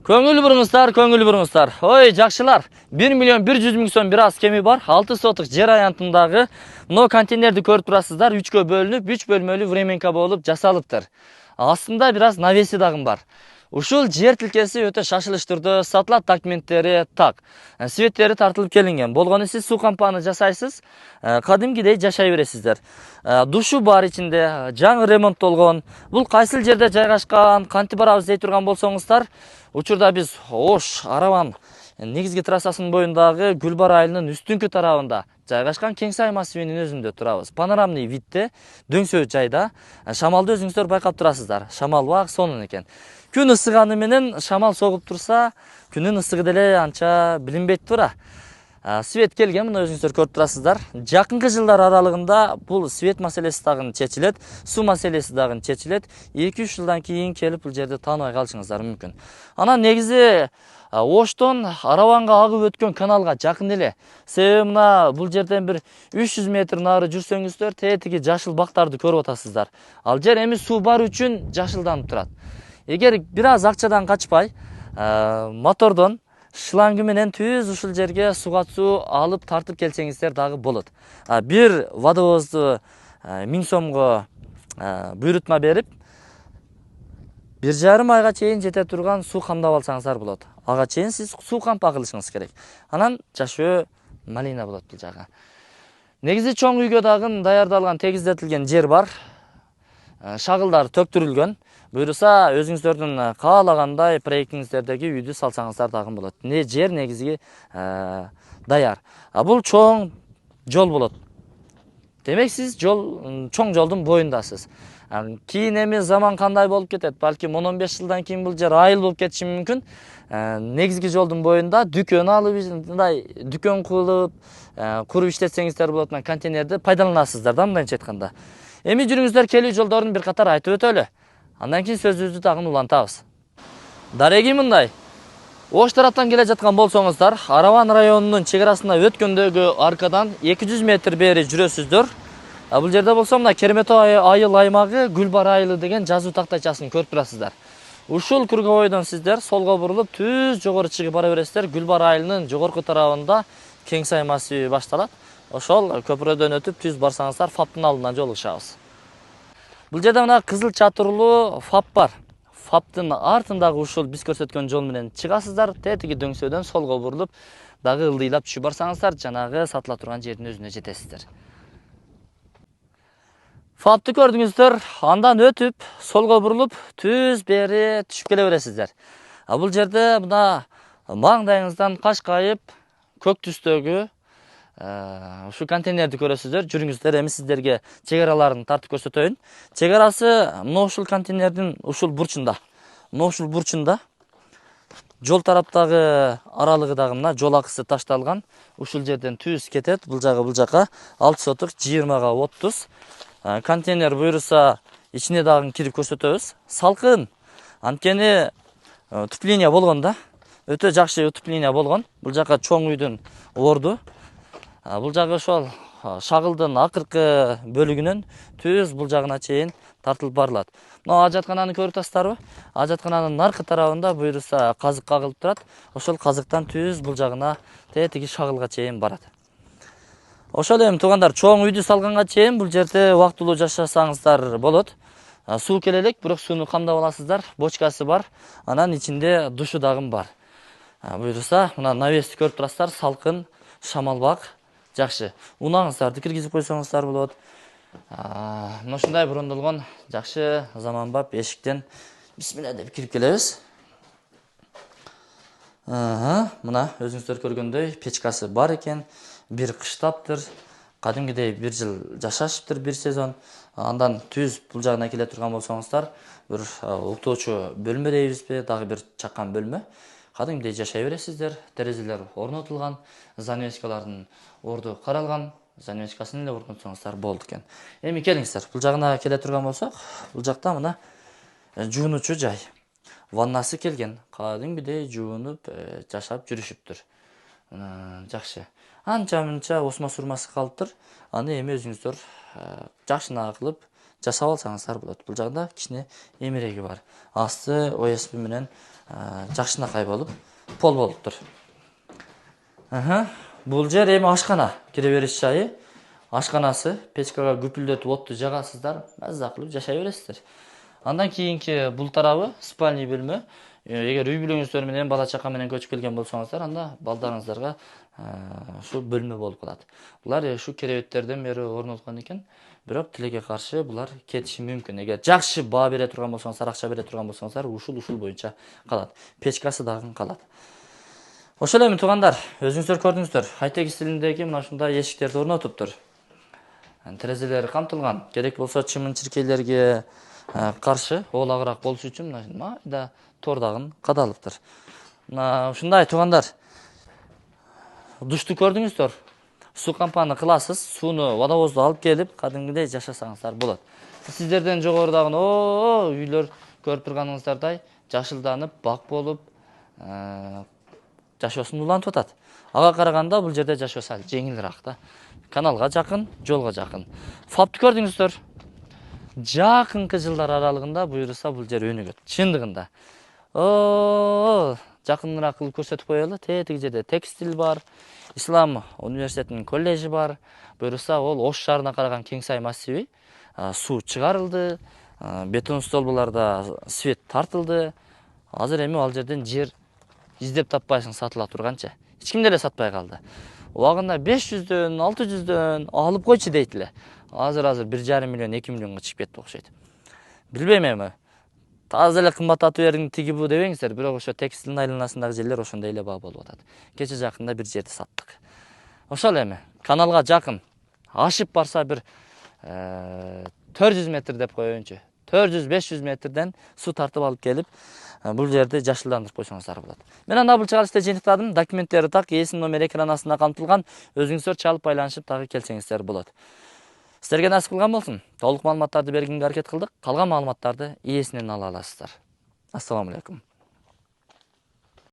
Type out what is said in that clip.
Көңүл буруңуздар. Ой, жакшылар. 1.100.000 сом бир аз кеми бар. 6 сотық жер аянтындагы мына контейнерди көрүп турасыздар. 3кө бөлүнүп, 3 бөлмөлүү временка болуп жасалыптыр. Астында бир аз навеси дагы бар. Ушул жер тилкеси өтө шашылыш түрдө сатылат, документтери так. Светтери тартылып келинген. Болгону сиз суу кампаны жасайсыз, кадимгидей жашай бересиздер. Душу бар ичинде, жаңы ремонттолгон. Бул кайсыл жерде жайгашкан, кантип барабыз дей турган болсоңуздар, учурда биз Ош, Араван негизги трассасынын боюндагы Гүлбар айылынын үстүнкү тарабында жайгашкан Кеңсай массивинин өзүндө турабыз. Панорамный видте, дөңсөө жайда. Шамалды өзүңүздөр байкап турасыздар. Шамал бак сонун экен. Күн ысыганы менен шамал согуп турса, күнүн ысыгы деле анча билинбейт тура. Свет келген, мына өзүңүздөр көрүп турасыздар. Жакынкы жылдар аралыгында бул свет маселеси дагы чечилет, суу маселеси дагы чечилет. 2-3 жылдан кийин келип бул жерди тааныбай калышыңыздар мүмкүн. Анан негизи Оштон Араванга агып өткөн каналга жакын эле. Себеби мына бул жерден бир 300 метр нары жүрсөңүздөр, тетиги жашыл бактарды көрүп атасыздар. Ал жер эми суу бар үчүн жашылданып турат. Эгер бир аз акчадан качпай, мотордон шланги менен түз ушул жерге суга суу алып тартып келсеңиздер дагы болот. Бир водовозду 1000 сомго буйрутма берип, 1,5 айга чейин жете турган суу камдап алсаңыздар болот. Ага чейин сиз суу кампа кылышыңыз керек. Анан жашөө малина болот бул жага. Негизи чоң үйгө дагы даярдалган, тегиздетилген жер бар. Шагылдар төктүрүлгөн. Буйруса өзүңүздөрдүн каалагандай проектиңиздердеги үйдү салсаңыздар дагы болот. Жер негизги даяр. Бул чоң жол болот. Демек сиз чоң жолдун боюндасыз. Кийин эми заман кандай болуп кетет? Балким 10-15 жылдан кийин бул жер айыл болуп кетиши мүмкүн. Негизги жолдун боюнда дүкөн алып, мындай дүкөн куруп иштетсеңиздер болот, контейнерди пайдаланасыздар да, мындайча айтканда. Эми жүрүңүздөр келүү жолдорун бир катар айтып өтөлү. Андан кийин сөзүбүздү дагы улантабыз. Дареги мындай. Ош тараптан келе жаткан болсоңуздар, Араван районунун чегарасына өткөндөгү аркадан 200 метр бери жүрөсүздөр. Бул жерде болсо мына Керметау айыл аймагы Гүлбар айылы деген жазуу тактайчасын көрүп турасыздар. Ушул круговойдон сиздер солго бурулуп түз жогору чыгып бара бересиздер. Гүлбар айылынын жогорку тарабында Кеңсай массиви башталат. Ошол көпүрөдөн өтүп түз барсаңыздар, ФАПтын алдынан жолугушабыз. Бул жерде мына кызыл чатырлуу ФАП бар. ФАПтын артындагы ушул биз көрсөткөн жол менен чыгасыздар, тетиги дөңсөөдөн солго бурулуп, дагы ылдыйлап түшүп барсаңыздар, жанагы сатыла турган жердин өзүнө жетесиздер. ФАПты көрдүңүздөр, андан өтүп, солго бурулуп, түз бери түшүп келе бересиздер. Бул жерде мына маңдайыңыздан кашкайып, көк түстөгү ушу контейнерди көрөсүздөр. Жүрүңүздөр, эми сиздерге чегараларын тартып көрсөтөйүн. Чегарасы мына ушул контейнердин ушул бурчунда. Мына ушул бурчунда. Жол тараптагы аралыгы дагы мына жол акысы ташталган. Ушул жерден түз кетет, бул жака 6 сотық 20га 30. Контейнер буйруса ичине дагы кирип көрсөтөбүз. Салкын. Анткени утепление болгон да. Өтө жакшы утепление болгон. Бул жака чоң үйдүн орду. Бул жагы ошол шагылдын акыркы бөлүгүнөн түз бул жагына чейин тартылып барылат. Мына ажаткананы көрүп атасыздарбы? Ажаткананын аркы тарабында буйруса казык кагылып турат. Ошол казыктан түз бул жагына тетиги шагылга чейин барат. Ошол эми туугандар, чоң үйдү салганга чейин бул жерде убактылуу жашасаңыздар болот. Суу келе элек, бирок сууну камдап аласыздар. Бочкасы бар. Анан ичинде душу дагы бар. Буйруса мына навести көрүп турасыздар, салкын, шамалбак. Жакшы. Унаңыздарды киргизип койсоңуздар болот. Мына ушундай брондолгон жакшы заманбап эшиктен бисмилла деп кирип келебиз. Мына өзүңүздөр көргөндөй печкасы бар экен. Бир кыштаптыр. Кадимгидей бир жыл жашашыптыр, бир сезон. Андан түз бул жагына келе турган болсоңуздар, бир уктоочу бөлмө дейбизби, дагы бир чакан бөлмө. Кадимгидей жашай бересиздер. Терезелер орнотулган, занавескалардын орду каралган, занавескасын эле орнотсоңуздар болду экен. Эми келиңиздер, бул жагына келе турган болсок, бул жакта мына жуунуучу жай. Ваннасы келген, кадимгидей жуунуп, жашап жүрүшүптүр. Жакшы. Анча-мынча осма сурмасы калыптыр. Аны эми өзүңүздөр жакшына кылып жасап алсаңыздар болот. Бул жагда кичине эмереги бар. Асты ОСП менен жакшынакай болуп пол болуптур. Бул жер эми ашкана, кире бериш жайы. Ашканасы, печкага күпүлдөтүп отту жагасыздар, маза кылып жашай бересиздер. Андан кийинки бул тарабы спальный бөлмө. Эгер үй бүлөңүздөр менен бала чака менен көчүп келген болсоңуздар, анда балдарыңыздарга ушу бөлмө болуп калат. Булар ушу керебеттерден бери орнотулган экен, бирок тилекке каршы булар кетиши мүмкүн. Эгер жакшы баа бере турган болсоңуздар, акча бере турган болсоңуздар, ушул боюнча калат. Печкасы дагы калат. Ошол эми туугандар, өзүңүздөр көрдүңүздөр. Хай-тек стилиндеги мына ушундай эшиктерди орнотуптур. Терезелери камтылган. Керек болсо чымын-чиркейлерге каршы оолагыраак болуш үчүн майда тор дагы кадалыптыр. Мына ушундай туугандар. Душту көрдүңүздөр. Суу кампаны кыласыз, сууну водовозду алып келип, кадимгидей жашасаңыздар болот. Сиздерден жогорудагы үйлөр көрүп турганыңыздардай жашылданып, бак болуп, жашоосун улантып атат. Ага караганда бул жерде жашоо сал жеңилирээк да. Каналга жакын, жолго жакын. Фапты көрдүңүздөр. Жакынкы жылдар аралыгында буюрса бул жер өнүгөт. Чындыгында. Жакыныраак кылып көрсөтүп коелу. Тетиги жерде текстил бар, Ислам университетинин коллежи бар. Буюрса ол Ош шаарына караган Кеңсай массиви суу чыгарылды, бетон столбуларда свет тартылды. Азыр эми ал жерден жер издеп таппайсың, сатыла турганча. Эч ким деле сатпай калды. Убагында 500дөн, 600дөн алып койчу дейт эле. Азыр 1,5 миллион, 2 миллионго чыгып кетти окшойт. Билбейм эми. Таза эле кымбаттатуу жердин тиги бу дебеңиздер, бирок ошо текстилдин айланасындагы жерлер ошондой эле баа болуп атат. Кече жакында бир жерди саттык. Ошол эми каналга жакын. Ашып барса бир 400 метр деп коеюнчу. 400-500 метрден суу тартып алып келип, бул жерди жашылдандырып койсоңуздар болот. Мен анда бул чыгарылышты жыйынтыктадым. Документтери так, ээсинин номери экран астында камтылган. Өзүңүздөр чалып байланышып дагы келсеңиздер болот. Сіздерге насип кылган болсун. Толук маалыматтарды бергенге аракет кылдык. Калган маалыматтарды ээсинен ала аласыздар. Ассаламу алейкум.